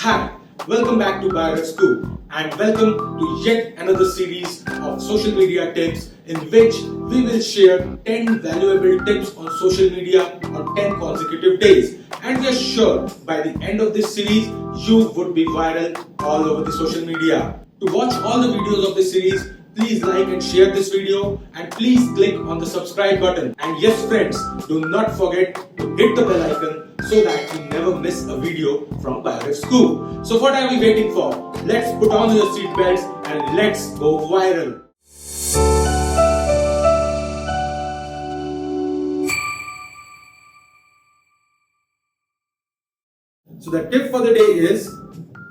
Hi, welcome back to Bio School and welcome to yet another series of social media tips in which we will share 10 valuable tips on social media on 10 consecutive days. And we are sure by the end of this series, you would be viral all over the social media. To watch all the videos of this series, please like and share this video and please click on the subscribe button. And yes friends, do not forget to hit the bell icon so that you never miss a video from Bio School. So what are we waiting for? Let's put on your seatbelts and let's go viral. So the tip for the day is,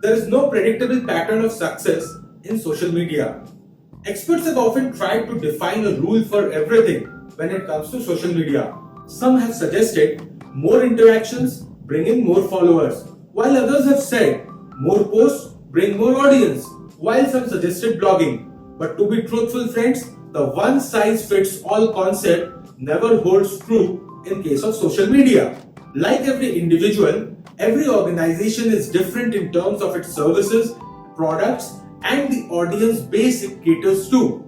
there is no predictable pattern of success in social media. Experts have often tried to define a rule for everything when it comes to social media. Some have suggested more interactions bring in more followers, while others have said more posts bring more audience, while some suggested blogging. But to be truthful friends, the one size fits all concept never holds true in case of social media. Like every individual, every organization is different in terms of its services, products, and the audience base it caters to.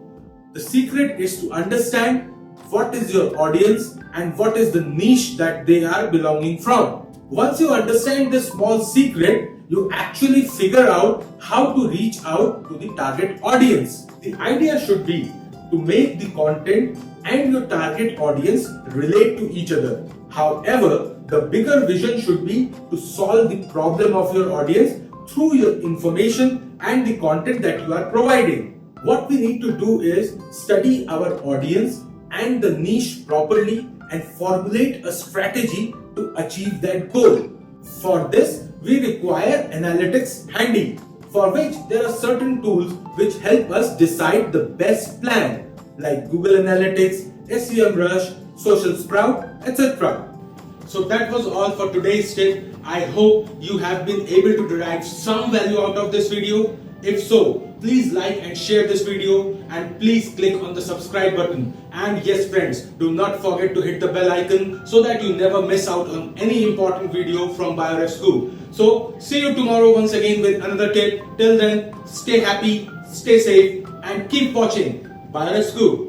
The secret is to understand what is your audience and what is the niche that they are belonging from. Once you understand this small secret, you actually figure out how to reach out to the target audience. The idea should be to make the content and your target audience relate to each other. However, the bigger vision should be to solve the problem of your audience through your information and the content that you are providing. What we need to do is study our audience and the niche properly and formulate a strategy to achieve that goal. For this, we require analytics handy, for which there are certain tools which help us decide the best plan, like Google Analytics, SEM Rush, Social Sprout, etc. So that was all for today's tip. I hope you have been able to derive some value out of this video. If so, please like and share this video and please click on the subscribe button. And yes friends, do not forget to hit the bell icon so that you never miss out on any important video from Bio School. So see you tomorrow once again with another tip. Till then, stay happy, stay safe and keep watching Bio School.